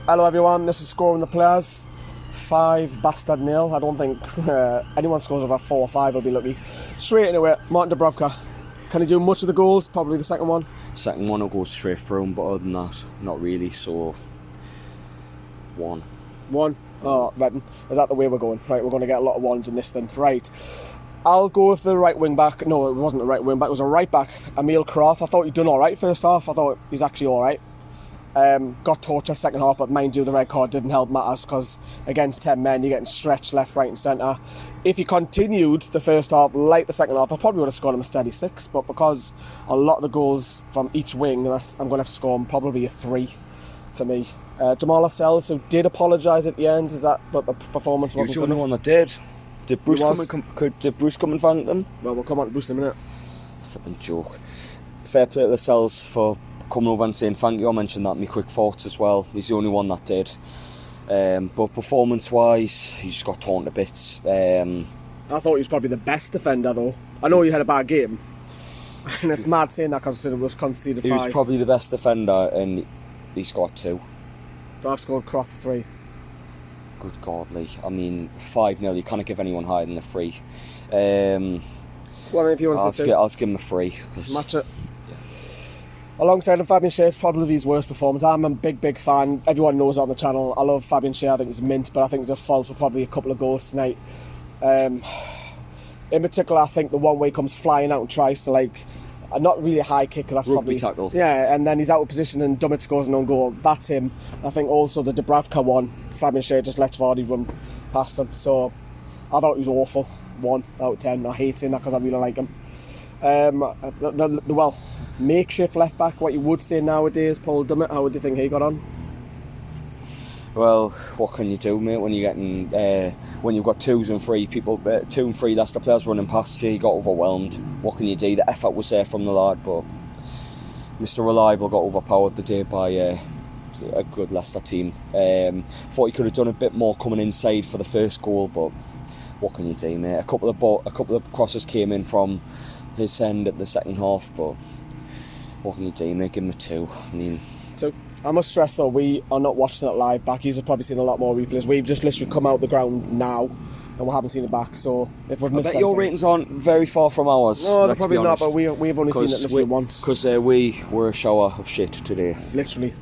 Hello everyone, this is Scoring the Players. 5-0. I don't think anyone scores over 4 or 5 will be lucky. Straight into it, Martin Dubravka. Can he do much of the goals? Probably the second one. Second one will go straight through him, but other than that, not really, so 1. 1? Oh, Redden. Is that the way we're going? Right, we're going to get a lot of 1s in this then. Right. I'll go with the right wing back. No, it wasn't a right wing back, it was a right back. Emil Croft. I thought he'd done alright first half. I thought he's actually alright. Got tortured second half, but mind you, the red card didn't help matters because against 10 men, you're getting stretched left, right and centre. If he continued the first half like the second half, I probably would have scored him a steady 6, but because a lot of the goals from each wing, I'm going to have to score him probably a 3 for me. Jamal Lascelles, who did apologise at the end, but the performance wasn't good enough. He was the only one that did. Did Bruce come and thank them? Well, we'll come on to Bruce in a minute. Flipping joke. Fair play to Lascelles for coming over and saying thank you. I mentioned that in my quick thoughts as well. He's the only one that did. But performance-wise, he just got torn to bits. I thought he was probably the best defender, though. I know he had a bad game. And it's mad saying that because it was conceded 5. He was probably the best defender, and he scored 2. But I've scored Croft 3. Good God, Lee. I mean, 5-0, you can't give anyone higher than the 3. Well, if you want to say 2. I'll give him a 3. Match it. Alongside him, Fabian Schär's probably his worst performance. I'm a big fan. Everyone knows on the channel. I love Fabian Schär. I think he's mint, but I think he's at fault for probably a couple of goals tonight. In particular, I think the one where he comes flying out and tries to not really a high kick. That's rugby probably tackle. Yeah, and then he's out of position and Dummett scores an own goal. That's him. I think also the Dubravka one, Fabian Schär just lets Vardy run past him. So I thought he was awful. 1 out of 10. I hate saying that because I really like him. Makeshift left back, what you would say nowadays, Paul Dummett. How would you think he got on? Well, what can you do, mate? When you're getting when you've got 2s and 3 people, 2 and 3 Leicester players running past you, you got overwhelmed. What can you do? The effort was there from the lad, but Mr. Reliable got overpowered the day by a good Leicester team. Thought he could have done a bit more coming inside for the first goal, but what can you do, mate? A couple of crosses came in from his end at the second half, but what can you do, mate? Give him a 2. I mean, 2. I must stress though, we are not watching it live back. He's probably seen a lot more replays. We've just literally come out the ground now and we haven't seen it back, so if we've missed I bet your ratings aren't very far from ours. No, they're probably not, but we've only seen it literally once. Because we were a shower of shit today. Literally.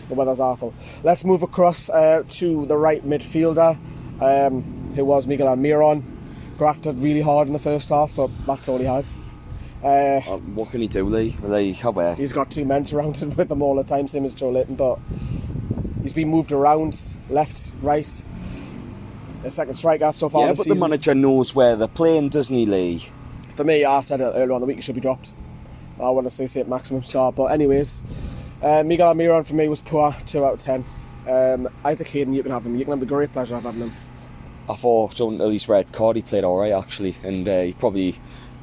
The weather's awful. Let's move across to the right midfielder, who was Miguel Almiron. Grafted really hard in the first half, but that's all he had. What can he do, Lee? He's got 2 men surrounded with him all the time, same as Joe Litton, but he's been moved around, left, right. A second striker so far this season. Yeah, but the manager knows where they're playing, doesn't he, Lee? For me, I said it earlier on the week, he should be dropped. I want to say saint-maximin star, but anyways, Miguel Almiron for me was poor, 2 out of 10. Isaac Hayden, you can have him. You can have the great pleasure of having him. I thought until his red card, he played alright actually, and he probably,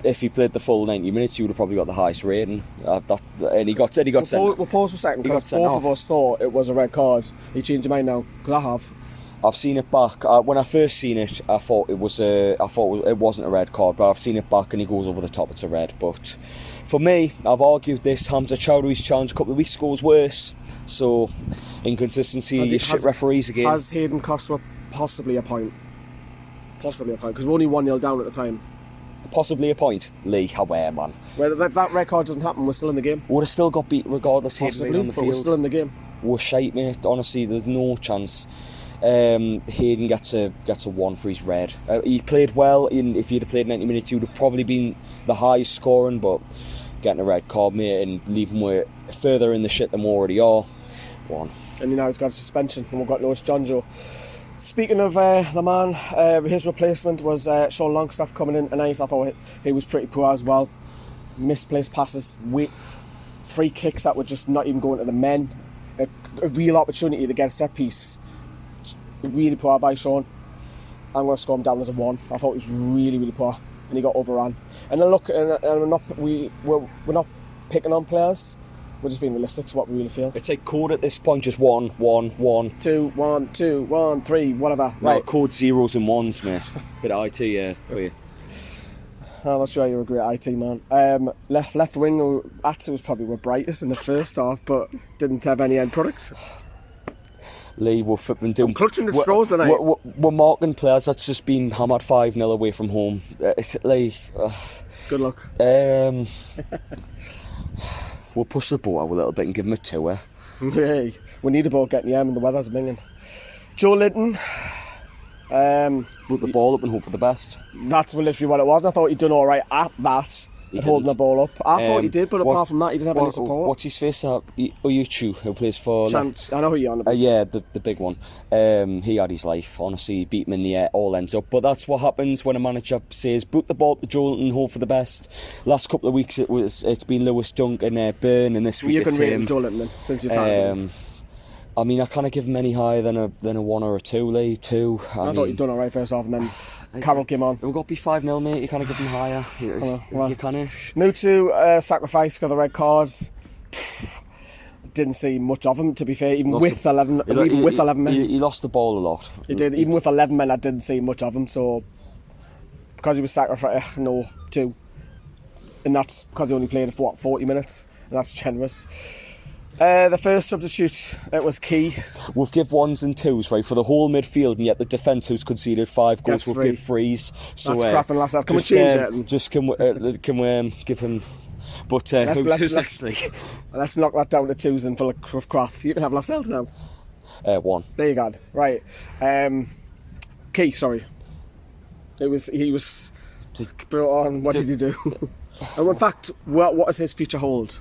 if he played the full 90 minutes, he would have probably got the highest rating. And he got sent. We'll pause for a second because both of us thought it was a red card. He changed your mind now, because I have. I've seen it back. When I first seen it, I thought it wasn't a red card, but I've seen it back and he goes over the top. It's a red. But for me, I've argued this. Hamza Chowdhury's challenge a couple of weeks ago was worse. So inconsistency, shit referees again. Has Hayden cost possibly a point? Possibly a point, because we're only 1-0 down at the time. Possibly a point, Lee. However, man. Well, if that red card doesn't happen, we're still in the game. Would have still got beat regardless. Possibly, Hayden on the but field. we're still in the game. We're shite, mate. Honestly, there's no chance. Hayden gets a 1 for his red. He played well. If he'd have played 90 minutes, he would have probably been the highest scoring, but getting a red card, mate, and leaving we're further in the shit than we already are. 1. And now he's got a suspension, and we've got Lewis Jonjo. Speaking of the man, his replacement was Sean Longstaff coming in tonight. I thought he was pretty poor as well. Misplaced passes, free kicks that were just not even going to the men. A real opportunity to get a set piece. Really poor by Sean. I'm going to score him down as a 1. I thought he was really poor, and he got overrun. And then look, and we're not picking on players. We're just being realistic to what we really feel. It's like code at this point, just 1, 1, 1. 2, 1, 2, 1, 3, whatever. No, right. Code 0s and 1s, mate. Bit of IT, for you. I'm not sure you're a great IT man. Left wing, actually was probably our brightest in the first half, but didn't have any end product. Lee, we're flipping doing. I'm clutching the straws tonight. We're marking players that's just been hammered 5-0 away from home. Lee, good luck. We'll push the boat out a little bit and give him a 2. Hey, we need a boat getting and the weather's minging. Joe Linton. Put the ball up and hope for the best. That's literally what it was. I thought he'd done all right at that. Holding the ball up. I thought he did, but apart from that, he didn't have any support. What's his face? Oyuchu, who plays for... I know who you're on about. Yeah, the big one. He had his life. Honestly, he beat him in the air, all ends up. But that's what happens when a manager says, boot the ball to Joel and hope for the best. Last couple of weeks, it's been Lewis Dunk and Byrne, and this week you it's can rate him, Joel Linton, since you're talking I mean, I can't give him any higher than a 1 or a 2, Lee. 2. I thought you'd done all right first half, and then Carroll came on. We've got to be 5-0, mate. You can't give him higher. You can't. New to sacrifice for the red cards. Didn't see much of him, to be fair. Even with 11 men, he lost the ball a lot. He did. Even with 11 men, I didn't see much of him. So because he was sacrificed, 2, and that's because he only played for 40 minutes, and that's generous. The first substitute, it was key. We've give 1s and 2s, right, for the whole midfield, and yet the defence who's conceded 5 goals will give 3s. So, that's crap and last out. Can we change it? Just can we give him... But who's next league? Let's knock that down to 2s and for Craft. You can have Lascelles now. 1. There you go. Right. Key, sorry. He was brought on. What did he do? And in fact, what does his future hold?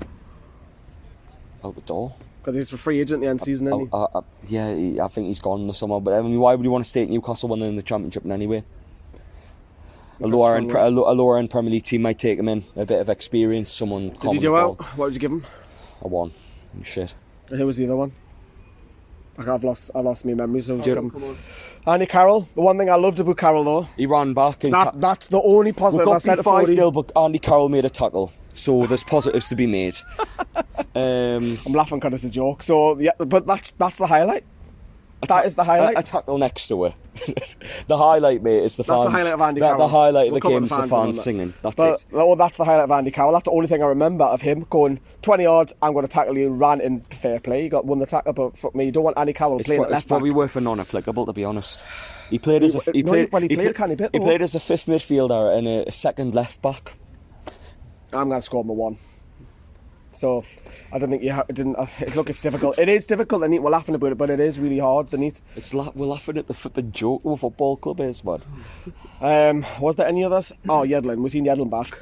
Out the door. Because he's a free agent at the end of the season, isn't he? Yeah, I think he's gone this summer. But I mean, why would he want to stay at Newcastle when they're in the Championship anyway? A lower end Premier League team might take him in. A bit of experience, someone. Did he do out? What would you give him? A 1. Shit. And who was the other one? I've lost my memory. So Andy Carroll. The one thing I loved about Carroll though, he ran back. That's the only positive I said. 5-0, but Andy Carroll made a tackle. So there's positives to be made. I'm laughing because it's a joke. So yeah, but that's the highlight. That is the highlight. A tackle next to her. The highlight, mate, is the fans. That's the highlight of Andy Carroll. The highlight of the game is the fans singing. That's it. Well, that's the highlight of Andy Carroll. That's the only thing I remember of him going 20 yards. I'm going to tackle you. Ran in fair play. He won the tackle, but fuck me, you don't want Andy Carroll playing at left back. It's probably worth a non-applicable, to be honest. He played as a fifth midfielder and a second left back. I'm going to score him a 1. So I don't think look, it's difficult. It is difficult, and we're laughing about it, but it is really hard. We're laughing at the flipping joke of a football club is, man. Was there any others? Oh, Yedlin. Was he Yedlin back?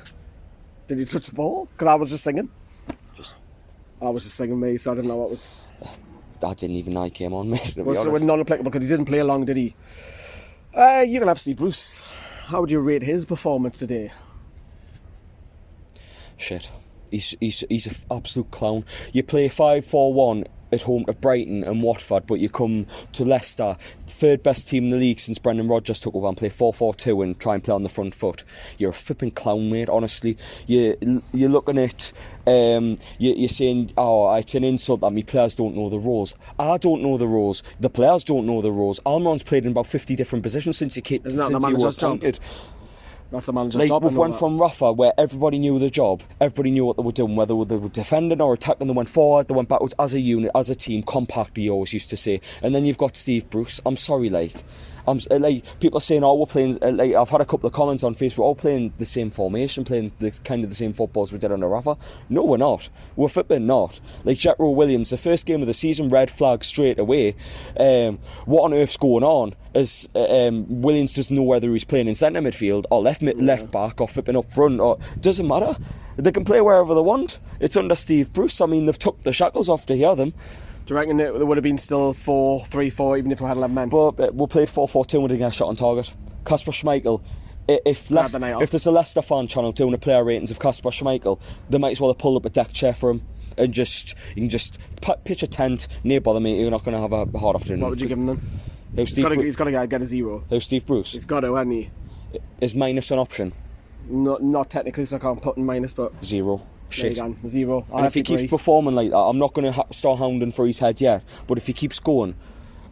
Did he touch the ball? Because I was just singing. I was just singing, mate, so I didn't know what was. I didn't even know he came on, mate. So we're non-applicable because he didn't play long, did he? You can have Steve Bruce. How would you rate his performance today? Shit. He's an absolute clown. You play 5-4-1 at home to Brighton and Watford, but you come to Leicester, third best team in the league since Brendan Rodgers took over, and play 4-4-2 and try and play on the front foot. You're a flipping clown, mate, honestly. You're looking at... you're saying, it's an insult that me players don't know the rules. I don't know the rules. The players don't know the rules. Almiron's played in about 50 different positions since he came. Isn't that the manager's job? That's the manager's job. We went from Rafa, where everybody knew the job, everybody knew what they were doing, whether they were defending or attacking. They went forward, they went backwards as a unit, as a team, compact. He always used to say. And then you've got Steve Bruce. I'm sorry, people are saying, we're playing. I've had a couple of comments on Facebook. Playing the same formation, playing the same footballs we did under Rafa. No, we're not. We're flipping not. Like Jetro Williams, the first game of the season, red flag straight away. What on earth's going on? As Williams doesn't know whether he's playing in centre midfield or left back or flipping up front. Or doesn't matter. They can play wherever they want. It's under Steve Bruce. I mean, they've took the shackles off to hear them. Do you reckon there would have been still 4-3-4 even if we had 11 men? But we played 4-4-2 and we didn't get a shot on target. Kasper Schmeichel, if there's a Leicester fan channel doing the player ratings of Kasper Schmeichel, they might as well have pulled up a deck chair for him and you can just pitch a tent, near bother me, you're not going to have a hard afternoon. What would you give him then? He's got to get a 0. Who's Steve Bruce? He's got to, hasn't he? Is minus an option? Not technically, so I can't put in minus, but... 0. Shit. 0. And if he keeps performing like that, I'm not going to start hounding for his head yet, but if he keeps going,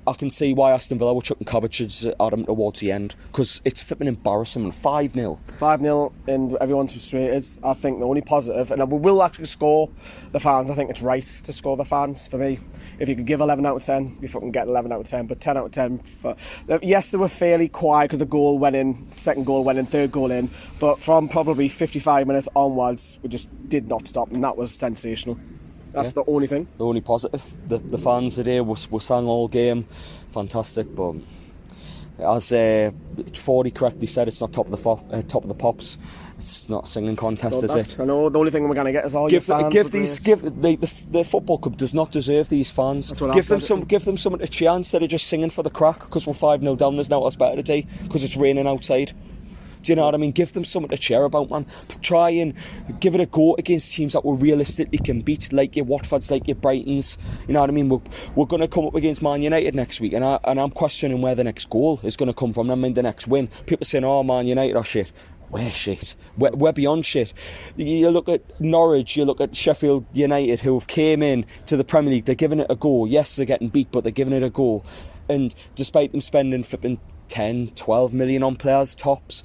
I can see why Aston Villa were chucking cabbages at them towards the end, because it's flipping embarrassing. 5-0. 5-0 and everyone's frustrated. I think the only positive, and we will actually score the fans. I think it's right to score the fans for me. If you could give 11 out of 10, you fucking get 11 out of 10, but 10 out of 10 for... Yes, they were fairly quiet because the goal went in, second goal went in, third goal in, but from probably 55 minutes onwards, we just did not stop, and that was sensational. That's the only thing. The only positive. The fans today were sang all game. Fantastic, but as 40 correctly said, it's not top of the pops. It's not a singing contest, is it? I know. The only thing we're going to get is all your fans. The football club does not deserve these fans. Give them something to cheer instead of just singing for the crack, because we're 5-0 down. There's now else better to do because it's raining outside. Do you know what I mean? Give them something to cheer about, man. Try and give it a go against teams that we realistically can beat, like your Watfords, like your Brightons. You know what I mean? We're going to come up against Man United next week, and I'm questioning where the next goal is going to come from. I mean, the next win. People saying, "Oh, Man United are shit." We're shit. We're beyond shit. You look at Norwich, you look at Sheffield United, who have came in to the Premier League. They're giving it a go. Yes, they're getting beat, but they're giving it a go. And despite them spending flipping 10, 12 million on players, tops.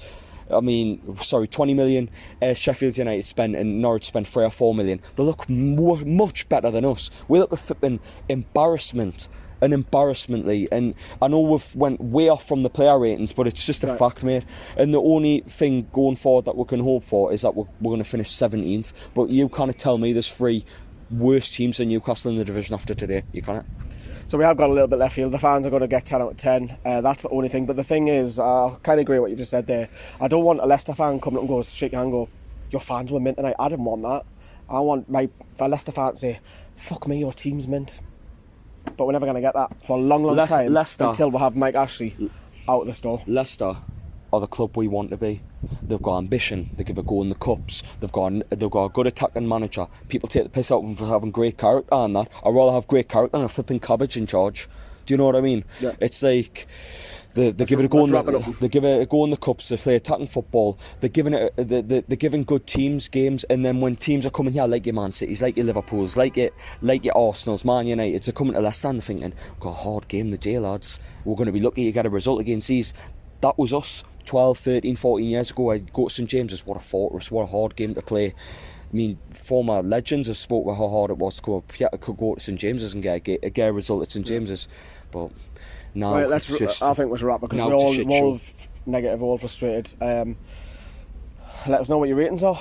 20 million Sheffield United spent and Norwich spent 3 or 4 million. They look much better than us. We look at flipping embarrassmently, and I know we've went way off from the player ratings, but it's just a fact, mate. And the only thing going forward that we can hope for is that we're going to finish 17th. But you can't tell me there's 3 worse teams than Newcastle in the division after today. You can't. So we have got a little bit left field. The fans are going to get 10 out of 10. That's the only thing. But the thing is, I kind of agree with what you just said there. I don't want a Leicester fan coming up and go, shake your hand and go, your fans were mint tonight. I didn't want that. I want a Leicester fan to say, fuck me, your team's mint. But we're never going to get that for a long time until we have Mike Ashley out the store. Leicester are the club we want to be. They've got ambition. They give a go in the cups. They've got a good attacking manager. People take the piss out of them for having great character and that. I'd rather have great character than a flipping cabbage in charge. Do you know what I mean? Yeah. It's like they give it a go in the cups. They play attacking football. They're giving good teams games, and then when teams are coming here, like your Man Cities, like your Liverpools, like your Arsenals, Man United, they're coming to Leicester and they're thinking, we've got a hard game today, lads. We're going to be lucky to get a result against these. That was us 12, 13, 14 years ago. I'd go to St James's. What a fortress, what a hard game to play. I mean, former legends have spoke about how hard it was to go to St James's and get a result at St James's. But now I think we should wrap, because we're all negative, all frustrated. Let us know what your ratings are.